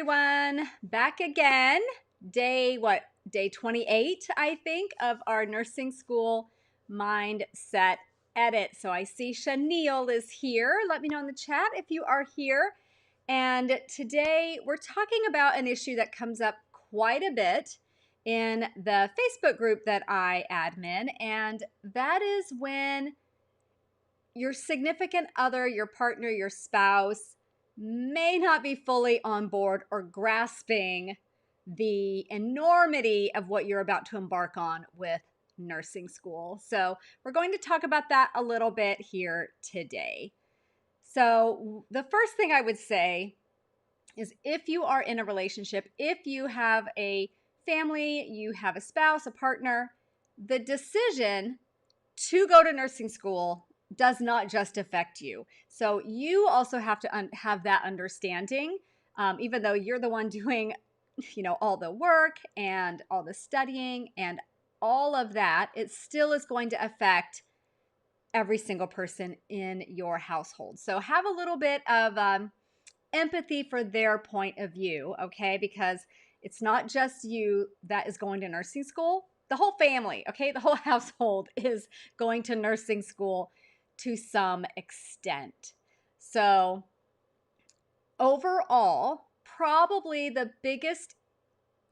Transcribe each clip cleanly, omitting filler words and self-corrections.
everyone. Back again. Day 28, I think, of our nursing school mindset edit. So I see Shaniel is here. Let me know in the chat if you are here. And today we're talking about an issue that comes up quite a bit in the Facebook group that I admin, and that is when your significant other, your partner, your spouse may not be fully on board or grasping the enormity of what you're about to embark on with nursing school. So, we're going to talk about that a little bit here today. So, the first thing I would say is if you are in a relationship, if you have a family, you have a spouse, a partner, the decision to go to nursing school does not just affect you. So you also have to have that understanding, even though you're the one doing, all the work and all the studying and all of that, it still is going to affect every single person in your household. So have a little bit of empathy for their point of view, okay? Because it's not just you that is going to nursing school. The whole family, okay? The whole household is going to nursing school to some extent. So, overall, probably the biggest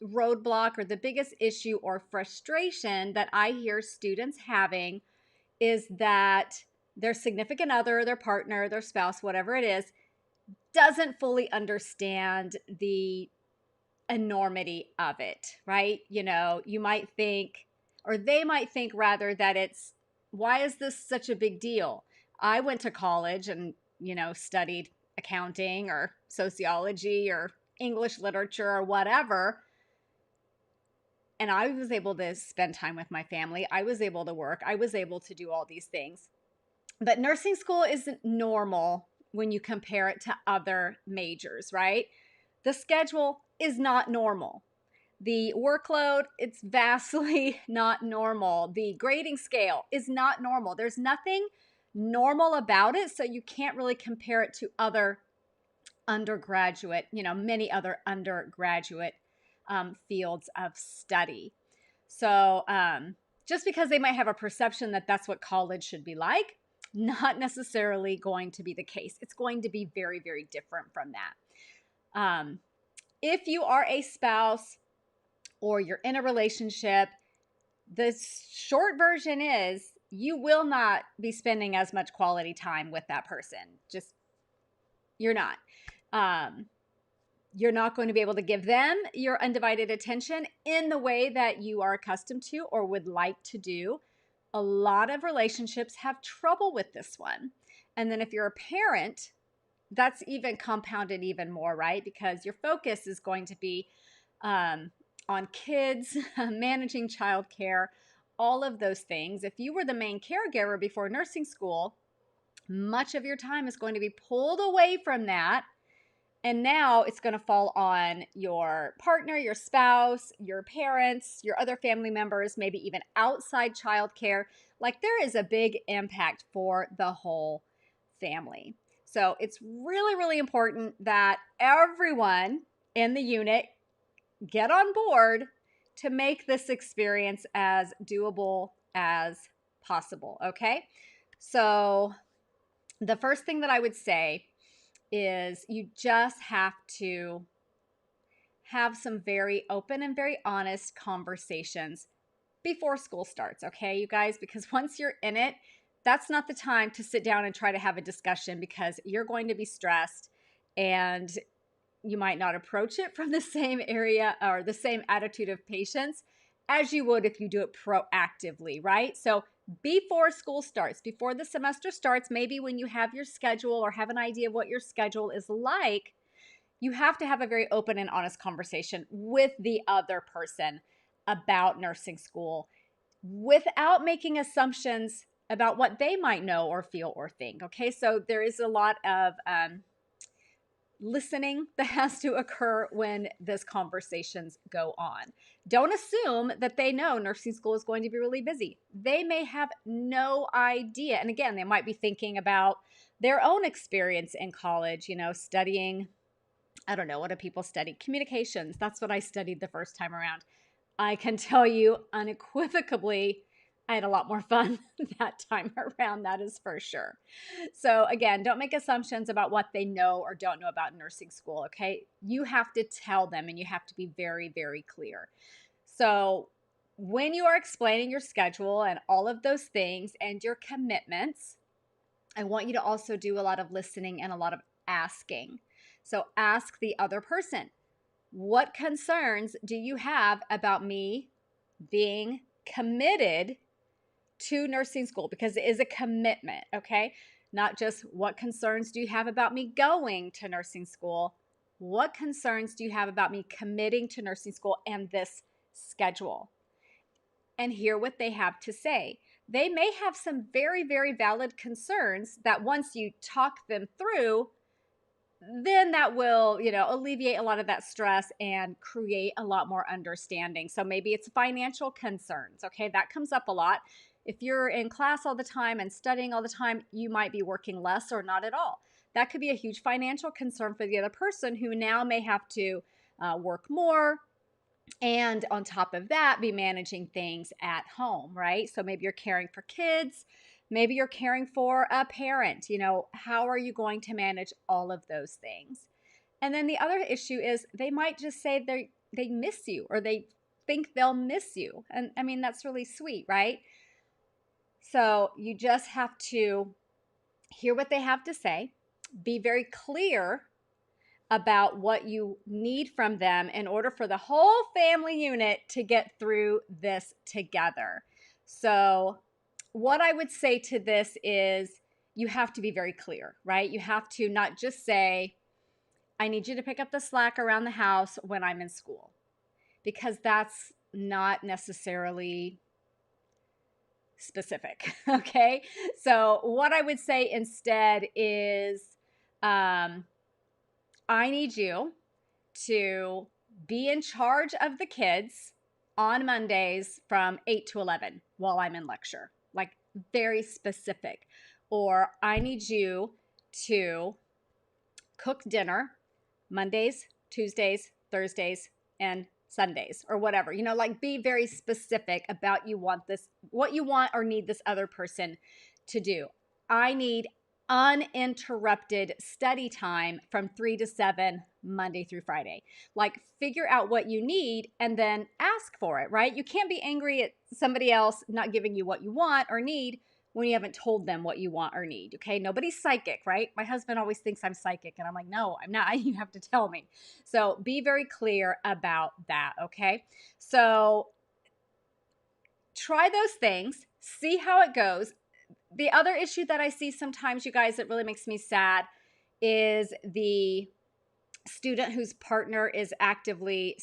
roadblock or the biggest issue or frustration that I hear students having is that their significant other, their partner, their spouse, whatever it is, doesn't fully understand the enormity of it, right? You might think, or they might think rather, that why is this such a big deal? I went to college and, studied accounting or sociology or English literature or whatever. And I was able to spend time with my family. I was able to work. I was able to do all these things. But nursing school isn't normal when you compare it to other majors, right? The schedule is not normal. The workload, it's vastly not normal. The grading scale is not normal. There's nothing normal about it, so you can't really compare it to other undergraduate, many other undergraduate fields of study. So just because they might have a perception that that's what college should be like, not necessarily going to be the case. It's going to be very, very different from that. If you are a spouse or you're in a relationship, the short version is you will not be spending as much quality time with that person. Just, you're not. You're not going to be able to give them your undivided attention in the way that you are accustomed to or would like to do. A lot of relationships have trouble with this one. And then if you're a parent, that's even compounded even more, right? Because your focus is going to be on kids, managing childcare, all of those things. If you were the main caregiver before nursing school, much of your time is going to be pulled away from that. And now it's going to fall on your partner, your spouse, your parents, your other family members, maybe even outside childcare. Like, there is a big impact for the whole family. So it's really, really important that everyone in the unit get on board to make this experience as doable as possible, okay? So the first thing that I would say is you just have to have some very open and very honest conversations before school starts, okay, you guys? Because once you're in it, that's not the time to sit down and try to have a discussion, because you're going to be stressed and you might not approach it from the same area or the same attitude of patience as you would if you do it proactively, right? So before school starts, before the semester starts, maybe when you have your schedule or have an idea of what your schedule is like, you have to have a very open and honest conversation with the other person about nursing school without making assumptions about what they might know or feel or think. Okay, so there is a lot of listening that has to occur when these conversations go on. Don't assume that they know nursing school is going to be really busy. They may have no idea. And again, they might be thinking about their own experience in college, studying I don't know, what do people study? Communications. That's what I studied the first time around. I can tell you unequivocally, I had a lot more fun that time around. That is for sure. So, again, don't make assumptions about what they know or don't know about nursing school, okay? You have to tell them and you have to be very, very clear. So, when you are explaining your schedule and all of those things and your commitments, I want you to also do a lot of listening and a lot of asking. So, ask the other person, what concerns do you have about me being committed to nursing school? Because it is a commitment, okay? Not just what concerns do you have about me going to nursing school? What concerns do you have about me committing to nursing school and this schedule? And hear what they have to say. They may have some very, very valid concerns that once you talk them through, then that will, alleviate a lot of that stress and create a lot more understanding. So maybe it's financial concerns. Okay, that comes up a lot. If you're in class all the time and studying all the time, you might be working less or not at all. That could be a huge financial concern for the other person who now may have to work more. And on top of that, be managing things at home, right? So maybe you're caring for kids, maybe you're caring for a parent. How are you going to manage all of those things? And then the other issue is they might just say they miss you or they think they'll miss you. And I mean, that's really sweet, right? So you just have to hear what they have to say, be very clear about what you need from them in order for the whole family unit to get through this together. So, what I would say to this is you have to be very clear, right? You have to not just say, I need you to pick up the slack around the house when I'm in school, because that's not necessarily specific. Okay. So, what I would say instead is, I need you to be in charge of the kids on Mondays from 8 to 11 while I'm in lecture, like very specific. Or I need you to cook dinner Mondays, Tuesdays, Thursdays, and Sundays, or whatever. Like be very specific about what you want or need this other person to do. I need uninterrupted study time from 3 to 7 Monday through Friday. Like figure out what you need and then ask for it, right? You can't be angry at somebody else not giving you what you want or need when you haven't told them what you want or need. Okay, nobody's psychic, right? My husband always thinks I'm psychic and I'm like, no, I'm not. You have to tell me. So be very clear about that. Okay, so try those things, see how it goes. The other issue that I see sometimes, you guys, that really makes me sad is the student whose partner is actively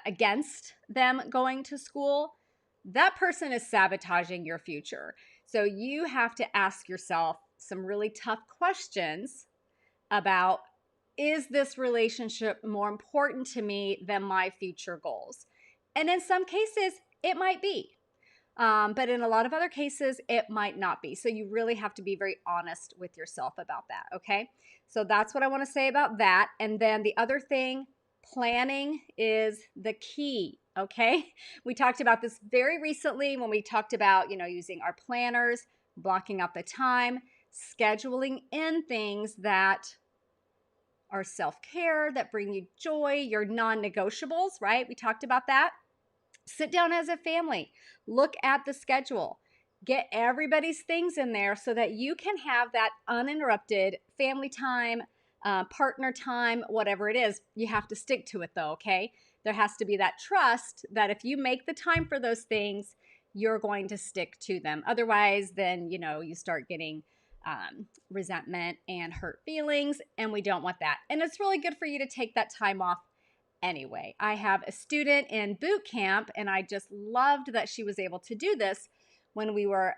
against them going to school. That person is sabotaging your future. So you have to ask yourself some really tough questions about, is this relationship more important to me than my future goals? And in some cases, it might be. But in a lot of other cases, it might not be. So you really have to be very honest with yourself about that, okay? So that's what I want to say about that. And then the other thing, planning is the key, okay? We talked about this very recently when we talked about, using our planners, blocking out the time, scheduling in things that are self-care, that bring you joy, your non-negotiables, right? We talked about that. Sit down as a family, look at the schedule, get everybody's things in there so that you can have that uninterrupted family time, partner time, whatever it is. You have to stick to it though, okay? There has to be that trust that if you make the time for those things, you're going to stick to them. Otherwise, then, you start getting resentment and hurt feelings, and we don't want that. And it's really good for you to take that time off anyway. I have a student in boot camp, and I just loved that she was able to do this when we were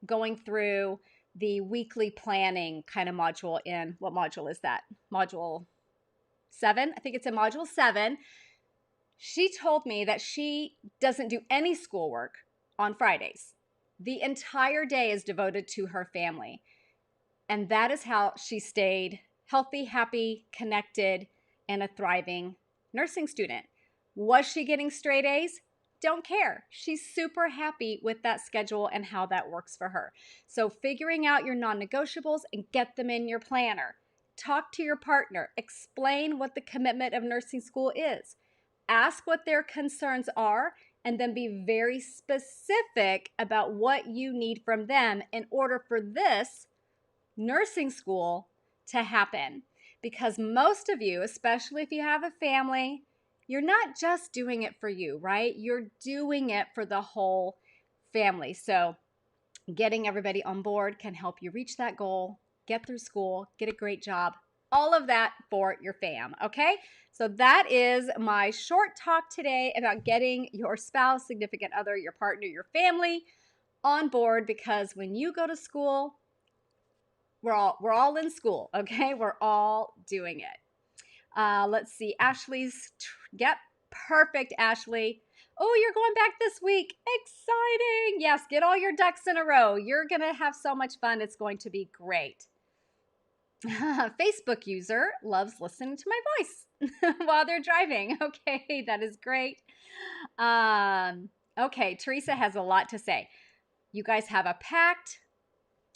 going through the weekly planning kind of module in, what module is that? Module 7? I think it's in module 7. She told me that she doesn't do any schoolwork on Fridays. The entire day is devoted to her family. And that is how she stayed healthy, happy, connected, and a thriving nursing student. Was she getting straight A's? Don't care. She's super happy with that schedule and how that works for her. So figuring out your non-negotiables and get them in your planner. Talk to your partner. Explain what the commitment of nursing school is. Ask what their concerns are, and then be very specific about what you need from them in order for this nursing school to happen. Because most of you, especially if you have a family, you're not just doing it for you, right? You're doing it for the whole family. So getting everybody on board can help you reach that goal, get through school, get a great job, all of that for your fam, okay? So that is my short talk today about getting your spouse, significant other, your partner, your family on board, because when you go to school, we're all in school, okay? We're all doing it. Let's see, Ashley's, yep, perfect, Ashley. Oh, you're going back this week. Exciting. Yes, get all your ducks in a row. You're going to have so much fun. It's going to be great. Facebook user loves listening to my voice while they're driving. Okay, that is great. Okay, Teresa has a lot to say. You guys have a pact.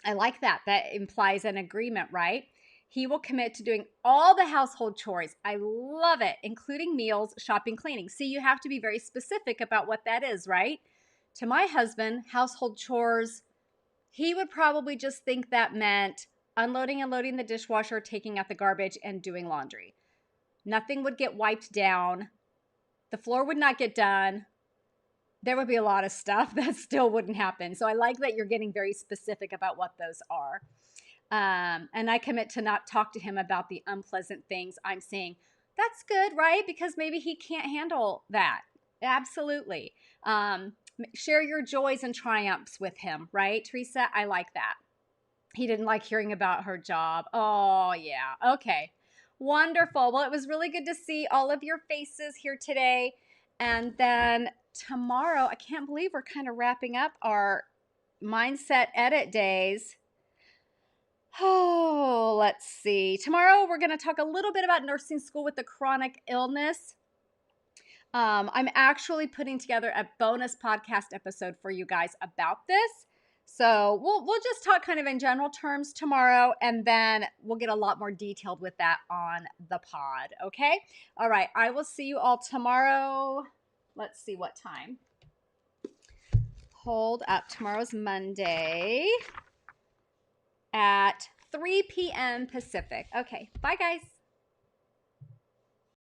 I like that. That implies an agreement, right? He will commit to doing all the household chores. I love it, including meals, shopping, cleaning. See, you have to be very specific about what that is, right? To my husband, household chores, he would probably just think that meant unloading and loading the dishwasher, taking out the garbage, and doing laundry. Nothing would get wiped down. The floor would not get done. There would be a lot of stuff that still wouldn't happen. So I like that you're getting very specific about what those are. And I commit to not talk to him about the unpleasant things I'm seeing. That's good, right? Because maybe he can't handle that. Absolutely. Share your joys and triumphs with him, right? Teresa, I like that. He didn't like hearing about her job. Oh, yeah. Okay. Wonderful. Well, it was really good to see all of your faces here today. And then tomorrow, I can't believe we're kind of wrapping up our mindset edit days. Oh, let's see. Tomorrow, we're going to talk a little bit about nursing school with the chronic illness. I'm actually putting together a bonus podcast episode for you guys about this. So we'll just talk kind of in general terms tomorrow, and then we'll get a lot more detailed with that on the pod, okay? All right, I will see you all tomorrow. Let's see what time. Hold up. Tomorrow's Monday at 3 p.m. Pacific. Okay, bye guys.